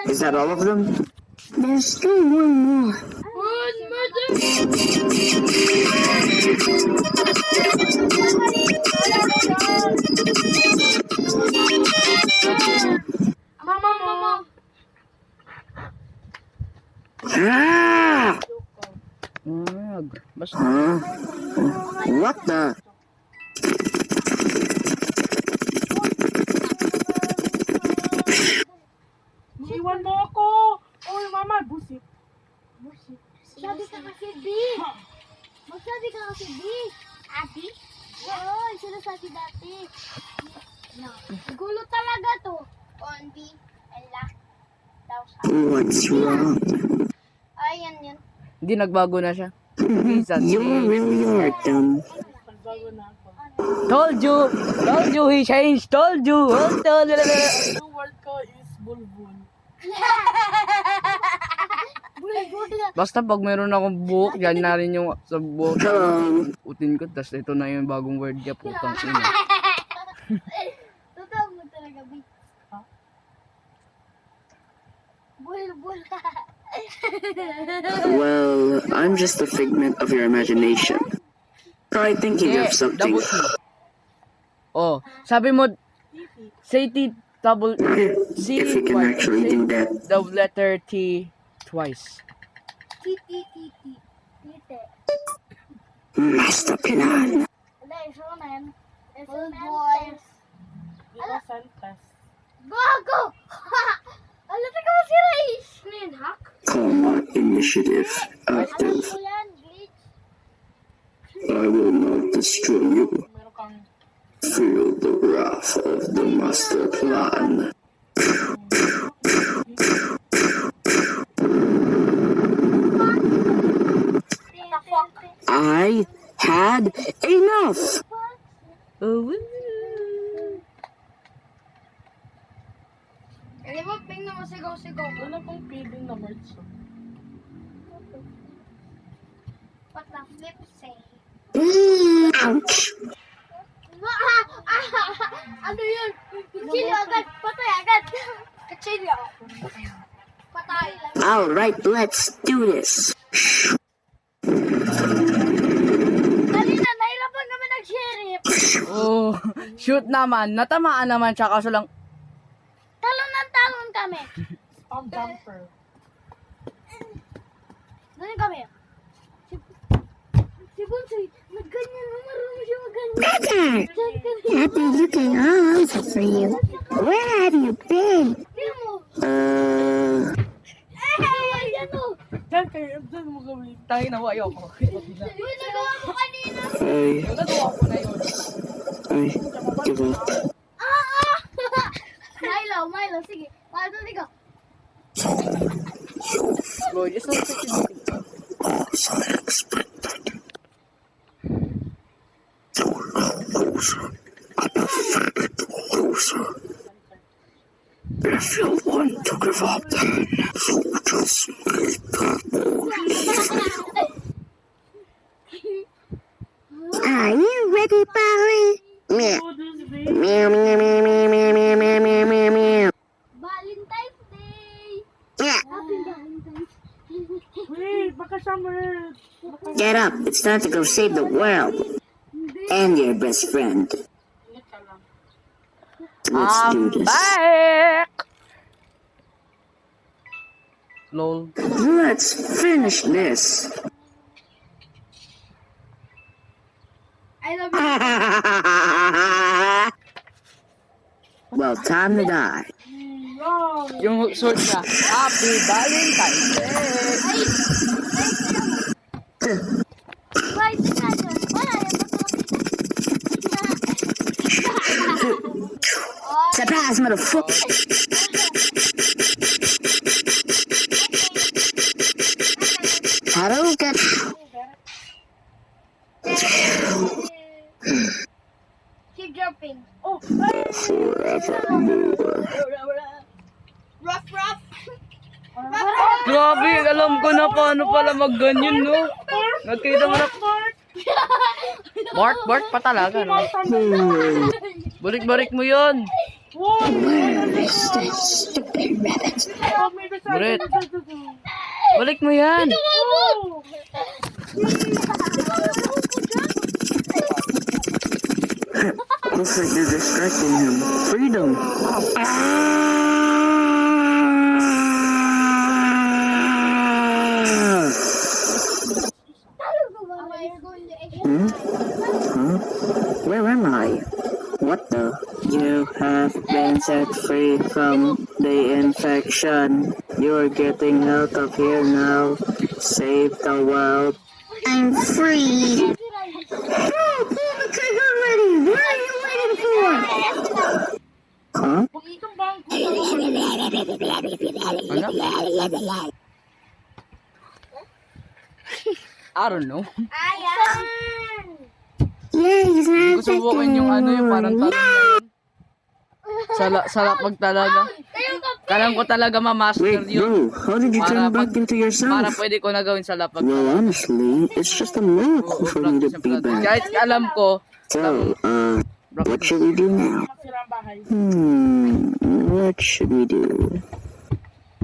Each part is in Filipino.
Is that all of them? There's still one more. Mama. Ah! Basta. Huh? What the? Iwan mo ako. Oy, mama, busit. Sabi ka kasi B. Magsabi ka kasi B. Ati? Oo, sinasabi dati. No. Gulo talaga to. On B. Ella. Daw sa. What's wrong? Ayan yun. Hindi, nagbago na siya. You really are dumb. Nagbago na ako. Told you he changed. Told you. Ang word ko is bulbul. Basta pag meron akong buhok, yan na rin yung sa buhok. Utin ko, tas ito na yung bagong word niya, putang ina. Totoo mo talaga, B. Bulbul. Well, I'm just a figment of your imagination. Try thinking of something. Double T. Oh, sabi mo, say T, double, C, If you can actually do that. the letter T twice. Titi. Tite. Master plan. Wala, iso na yan. Di ko santas. Gago! Alam ka mo si Raish! Ano yun, hack? Combat initiative Alam active. ko yan, glitch. I will not destroy you. Meron kang Feel the wrath of the master plan. I had enough. Oh, Alam mo, ping na masigaw-sigaw. wala pong feeling na merch. What the flip say? Ouch. Ano yun? Kutsilyo agad! Patay agad! Kutsilyo! Patay lang. All right, let's do this. Dali na, nahirapan kami nag-sheriff. oh, shoot naman. Natamaan naman siya, kaso lang, Talon ng talon kami. Spam jumper. Doon kami. Si Bunsoy, nagganyan na marunong siya magganyan. Brother, I've been looking all over for you. Where have you been? Tingnan mo. Ayan o. Diyan mo gawin. tayo na, ayoko. Uy, nagawa ko kanina. Nagawa ko na yun. I give up. Milo, sige. Milo, sige. Bro, just don't take it. As I expected. You're not loser. A pathetic loser. If you want to give up, then you just make that Are you ready, Barry? Meow. Oh, this day. Meow, meow, meow, meow, meow, meow, meow, meow, meow, meow. Valentine's Day. Yeah. Happy Valentine's Day. Wait, baka summer. Get up. It's time to go save the world. And your best friend. Ingat ka lang. Let's do I'm this. back! Lol. Let's finish this. I love you. Well, time to die. Wow. Yung sword niya, Happy Valentine's Day! Bye, sigado. Wala, yan. Surprise, motherfucker. Hadouken. Keep jumping. Oh, ay! Forevermore. Rough. Grabe, alam ko na paano pala magganyan, no? Nagkita mo na. Bart pa talaga, no? Balik-balik mo yun. Uy! Where is this stupid rabbit? Buret. Balik mo yan. Oh! Looks like you're distracting him. Freedom. Hmm? Huh? Where am I? What the? You have been set free from the infection. You're getting out of here now. Save the world. I'm free. Oh, pull the trigger already! What are you waiting for? Huh? Itong bangko. Ano? I don't know. Ayan! Yeah, he's Hindi not ko subukin yung ano yung parang talon na yun. Salapag talaga. Kalam ko talaga ma-master Wait, yun. bro, how did you turn back into Para yourself? pwede ko na gawin salapag. Well, honestly, it's just a miracle for me to be back. Kahit alam ko, So, what should we do now? Sirang bahay. What should we do?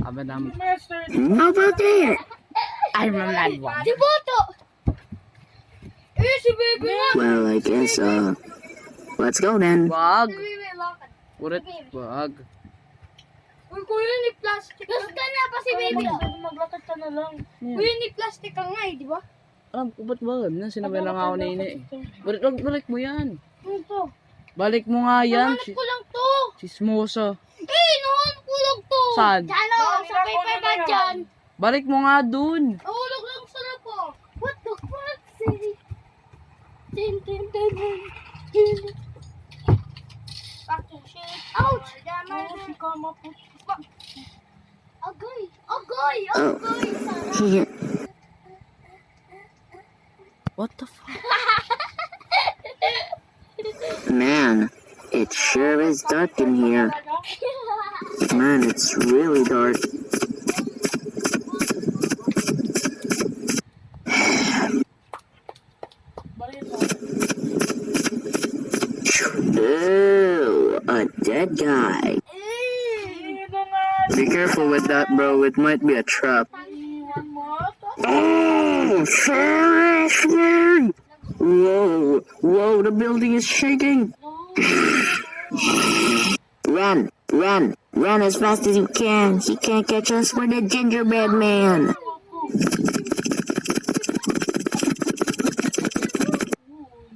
aba naman. Master. How about there? I'm a mad one. Si Boto! Si Baby nga! Well, I guess, let's go then. Wag. Si Baby, lakad. Ulit. Wag. Uy, kuya, ni plastic. Gusto na pa si Baby. Maglakad ka na lang. Kuya, ni plastic ka nga eh, di ba? Alam ko ba't ba? Sinabay lang ako ni Ine eh. Balik mo yan. Ano to? Balik mo nga yan. Nahanap ko lang to. Chismoso. Nahanap ko lang to. Saan? Diyan o, sa paper ba dyan? Balik mo nga dun. Nahulog lang sa lapo. What the fuck? Tin, tin, tin, tin. Fucking shit. Ouch! Si Kama po. Agoy! Agoy! Oh. Agoy! Sarap! Yeah. What the fuck? Man, it sure is dark in here. Man, it's really dark. Ew, a dead guy. Dito nga. Be careful with that, bro. It might be a trap. Iwan mo. Oh, seriously? Whoa, whoa, the building is shaking. Run, run, run as fast as you can. He can't catch us. We're the gingerbread man.